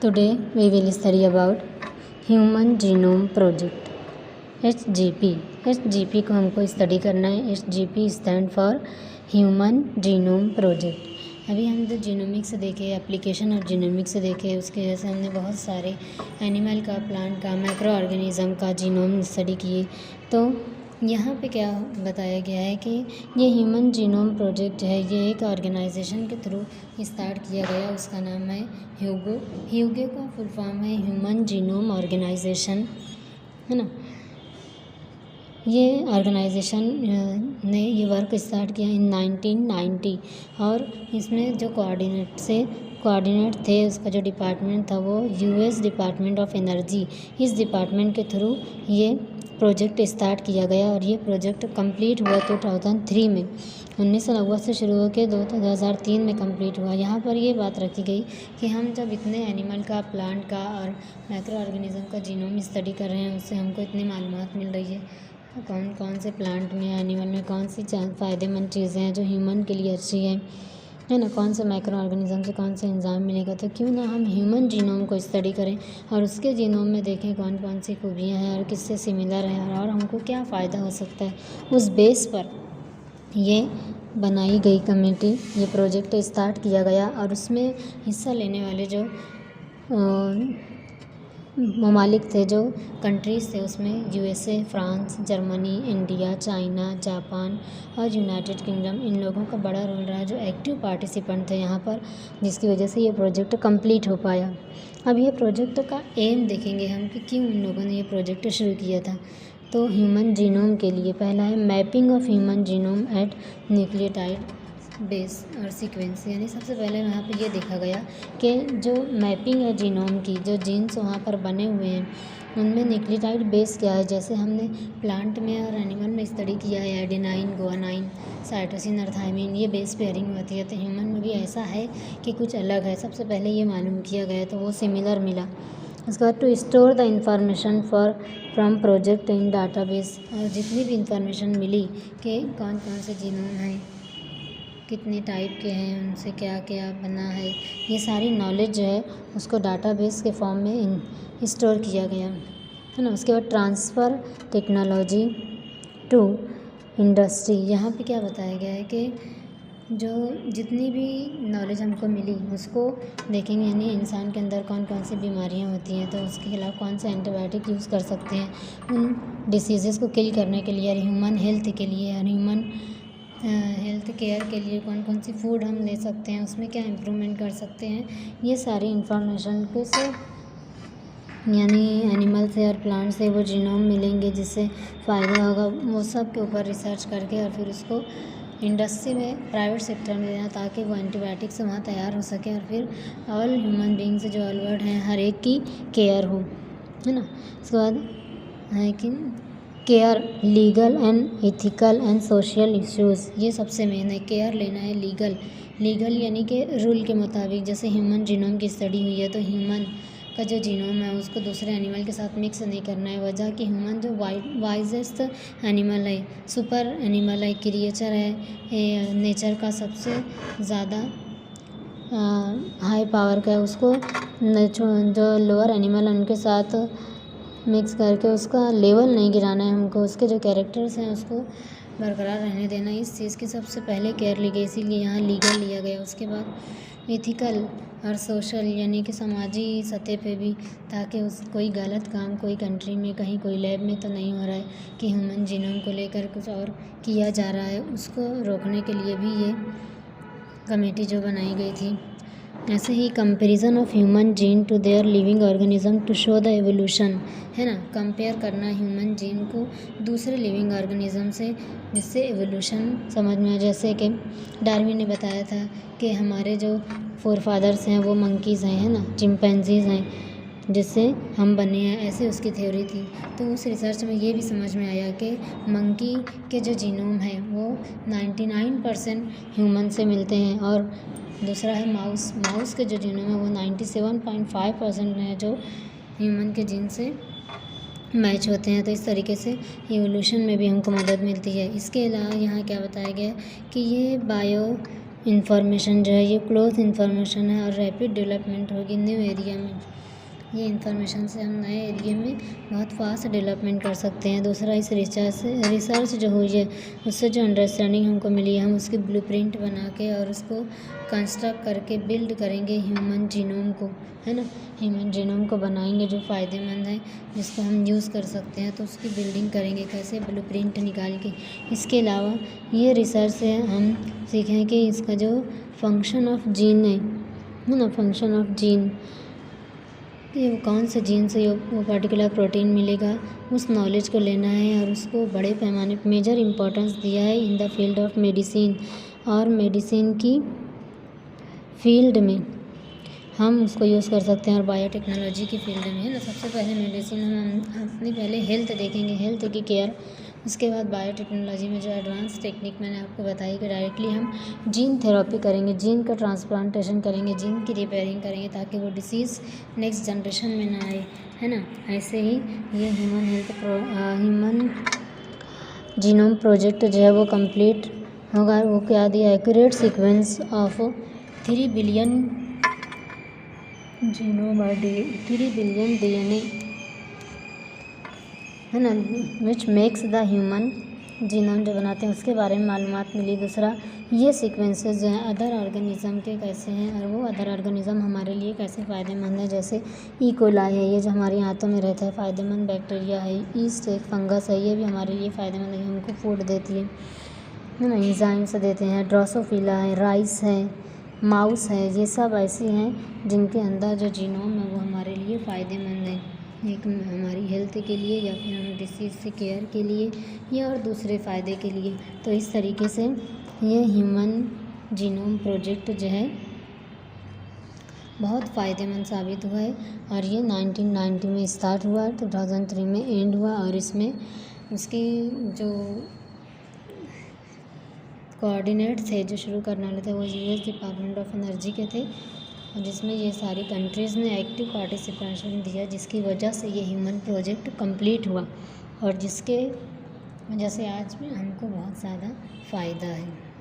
Today we will study about Human Genome Project HGP। HGP को हमको study करना है। HGP stand for human genome project. अभी हम जो जीनोमिक्स देखे, एप्लीकेशन ऑफ जीनोमिक्स देखे, उसके जैसे हमने बहुत सारे एनिमल का, प्लांट का, माइक्रो ऑर्गेनिज्म का जीनोम स्टडी किए। तो यहाँ पे क्या बताया गया है कि ये ह्यूमन जीनोम प्रोजेक्ट है, ये एक ऑर्गेनाइजेशन के थ्रू स्टार्ट किया गया। उसका नाम है ह्यूगो। ह्यूगो का फुल फॉर्म है ह्यूमन जीनोम ऑर्गेनाइजेशन, है ना। ये ऑर्गेनाइजेशन ने ये वर्क स्टार्ट किया इन 1990 और इसमें जो कोऑर्डिनेट थे, उसका जो डिपार्टमेंट था वो यूएस डिपार्टमेंट ऑफ एनर्जी। इस डिपार्टमेंट के थ्रू ये प्रोजेक्ट स्टार्ट किया गया और ये प्रोजेक्ट कंप्लीट हुआ 2003 में। 1990 से शुरू होकर 2003 में कंप्लीट हुआ। यहाँ पर ये बात रखी गई कि हम जब इतने एनिमल का, प्लांट का और माइक्रो ऑर्गेनिज्म का जीनोम स्टडी कर रहे हैं, उससे हमको इतनी मालूमात मिल रही है कौन कौन से प्लांट में, एनिमल में कौन सी फ़ायदेमंद चीज़ें हैं जो ह्यूमन के लिए अच्छी है ना, कौन से माइक्रो ऑर्गेनिज्म से कौन सा एंजाइम मिलेगा। तो क्यों ना हम ह्यूमन जीनोम को स्टडी करें और उसके जीनोम में देखें कौन कौन सी खूबियाँ हैं और किससे सिमिलर हैं और हमको क्या फ़ायदा हो सकता है। उस बेस पर ये बनाई गई कमेटी, ये प्रोजेक्ट स्टार्ट किया गया और उसमें हिस्सा लेने वाले जो ममालिक थे, जो कंट्रीज़ थे, उसमें USA, France, Germany, India, China, Japan और यूनाइटेड किंगडम, इन लोगों का बड़ा रोल रहा जो एक्टिव पार्टिसिपेंट थे यहाँ पर, जिसकी वजह से ये प्रोजेक्ट कंप्लीट हो पाया। अब ये प्रोजेक्ट का एम देखेंगे हम कि क्यों इन लोगों ने ये प्रोजेक्ट शुरू किया था। तो ह्यूमन जीनोम के लिए पहला है mapping of human genome at nucleotide base और सीक्वेंस। यानी सबसे पहले यहाँ पे ये देखा गया कि जो मैपिंग है जीनोम की, जो जीन्स वहाँ पर बने हुए हैं उनमें न्यूक्लियोटाइड बेस क्या है। जैसे हमने प्लांट में और एनिमल में स्टडी किया है एडेनाइन, गुआनाइन, साइटोसिन और थायमिन, ये बेस पेयरिंग होती है। तो ह्यूमन में भी ऐसा है कि कुछ अलग है। सबसे पहले ये मालूम किया गया तो वो सिमिलर मिला। उसके बाद to store the information from project in database, और जितनी भी इंफॉर्मेशन मिली कि कौन कौन से जीनोम हैं, कितने टाइप के हैं, उनसे क्या क्या बना है, ये सारी नॉलेज जो है उसको डाटाबेस के फॉर्म में स्टोर किया गया, है ना। उसके बाद ट्रांसफ़र टेक्नोलॉजी टू इंडस्ट्री। यहाँ पे क्या बताया गया है कि जो जितनी भी नॉलेज हमको मिली उसको देखेंगे, यानी इंसान के अंदर कौन कौन सी बीमारियाँ होती हैं, तो उसके खिलाफ कौन सा एंटीबायोटिक यूज़ कर सकते हैं उन डिसीज़ेज़ को किल करने के लिए, और ह्यूमन हेल्थ के लिए और ह्यूमन हेल्थ केयर के लिए कौन कौन सी फूड हम ले सकते हैं, उसमें क्या इम्प्रूवमेंट कर सकते हैं। ये सारी इंफॉर्मेशन को से यानी एनिमल से और प्लांट से वो जीनोम मिलेंगे जिससे फ़ायदा होगा, वो सब के ऊपर रिसर्च करके और फिर उसको इंडस्ट्री में, प्राइवेट सेक्टर में देना ताकि वो एंटीबायोटिक्स वहाँ तैयार हो सके और फिर ऑल ह्यूमन बींग्स जो ऑल वर्ल्ड हैं हर एक की केयर हो, है ना। उसके बाद है कि care legal and ethical and social issues, ये सबसे मेन है। केयर लेना है लीगल यानी कि रूल के मुताबिक। जैसे ह्यूमन जीनोम की स्टडी हुई है तो ह्यूमन का जो जीनोम है उसको दूसरे एनिमल के साथ मिक्स नहीं करना है। वजह कि ह्यूमन जो वाइजेस्ट एनिमल है, सुपर एनिमल है, क्रिएचर है, नेचर का सबसे ज़्यादा हाई पावर का है, उसको जो लोअर एनिमल है उनके साथ मिक्स करके उसका लेवल नहीं गिराना है हमको, उसके जो कैरेक्टर्स हैं उसको बरकरार रहने देना। इस चीज़ की सबसे पहले केयर ली गई, इसीलिए यहाँ लीगल लिया गया। उसके बाद एथिकल और सोशल यानी कि समाजी सतह पे भी, ताकि कोई गलत काम कोई कंट्री में, कहीं कोई लैब में तो नहीं हो रहा है कि ह्यूमन जीनोम को लेकर कुछ और किया जा रहा है, उसको रोकने के लिए भी ये कमेटी जो बनाई गई थी। ऐसे ही comparison of human gene to their living organism to show the evolution, है ना। कंपेयर करना ह्यूमन जीन को दूसरे लिविंग ऑर्गेनिज्म से, जिससे एवोल्यूशन समझ में आए। जैसे कि डार्विन ने बताया था कि हमारे जो फोरफादर्स हैं वो मंकीज़ हैं, है ना, चिंपैंजीज़ हैं, जिससे हम बने हैं, ऐसे उसकी थ्योरी थी। तो उस रिसर्च में ये भी समझ में आया कि मंकी के जो जीनोम है वो 99% ह्यूमन से मिलते हैं, और दूसरा है माउस के जो जीनोम है वो 97.5% है जो ह्यूमन के जीन से मैच होते हैं। तो इस तरीके से इवोल्यूशन में भी हमको मदद मिलती है। इसके अलावा यहाँ क्या बताया गया कि ये इंफॉर्मेशन जो है ये क्लोज इंफॉर्मेशन है और रैपिड डेवलपमेंट होगी न्यू एरिया में। ये इंफॉर्मेशन से हम नए एरिया में बहुत फास्ट डेवलपमेंट कर सकते हैं। दूसरा, इस रिसर्च जो हुई है उससे जो अंडरस्टैंडिंग हमको मिली है हम उसकी ब्लूप्रिंट बना के और उसको कंस्ट्रक्ट करके बिल्ड करेंगे ह्यूमन जीनोम को, है ना। ह्यूमन जीनोम को बनाएंगे जो फ़ायदेमंद है, जिसको हम यूज़ कर सकते हैं, तो उसकी बिल्डिंग करेंगे कैसे, ब्लूप्रिंट निकाल के। इसके अलावा ये रिसर्च से हम सीखें कि इसका जो फंक्शन ऑफ जीन है ना, फंक्शन ऑफ जीन, कि वो कौन से जीन से वो पर्टिकुलर प्रोटीन मिलेगा, उस नॉलेज को लेना है और उसको बड़े पैमाने पर मेजर इम्पोर्टेंस दिया है in the field of medicine. और मेडिसिन की फील्ड में हम उसको यूज़ कर सकते हैं और बायोटेक्नोलॉजी की फील्ड में, है ना। सबसे पहले मेडिसिन हम अपनी पहले हेल्थ देखेंगे, हेल्थ की केयर। उसके बाद बायोटेक्नोलॉजी में जो एडवांस टेक्निक मैंने आपको बताई कि डायरेक्टली हम जीन थेरेपी करेंगे, जीन का ट्रांसप्लांटेशन करेंगे, जीन की रिपेयरिंग करेंगे ताकि वो डिसीज़ नेक्स्ट जनरेशन में ना आए, है ना। ऐसे ही ये ह्यूमन जीनोम प्रोजेक्ट जो है वो कंप्लीट होगा। वो क्या दिया, accurate sequence of 3 billion genome और 3 बिलियन DNA, है ना, which makes the human genome जो बनाते हैं उसके बारे में मालूमात मिली। दूसरा, ये सीक्वेंसेस जो हैं अदर ऑर्गेनिज़म के कैसे हैं और वो अदर ऑर्गेनिज़म हमारे लिए कैसे फ़ायदेमंद है। जैसे ई कोलाई है, ये जो हमारी आंतों में रहता है, फ़ायदेमंद बैक्टीरिया है। ईस्ट एक फंगस है, ये भी हमारे लिए फ़ायदेमंद है, हमको फूड देती है ना, एंजाइम्स देते हैं। ड्रोसोफिला है, राइस है, माउस है, ये सब ऐसी हैं जिनके अंदर जो जीनोम है वो हमारे लिए फ़ायदेमंद है, एक हमारी हेल्थ के लिए या फिर हम डिसीज़ से केयर के लिए या और दूसरे फ़ायदे के लिए। तो इस तरीके से ये ह्यूमन जीनोम प्रोजेक्ट जो है बहुत फ़ायदेमंद साबित हुआ है और ये 1990 में स्टार्ट हुआ, 2003 में एंड हुआ। और इसमें उसकी जो कोऑर्डिनेट थे, जो शुरू करने वाले थे, वो US डिपार्टमेंट ऑफ एनर्जी के थे, और जिसमें ये सारी कंट्रीज़ ने एक्टिव पार्टिसिपेशन दिया, जिसकी वजह से ये ह्यूमन प्रोजेक्ट कंप्लीट हुआ और जिसके वजह से आज भी हमको बहुत ज़्यादा फ़ायदा है।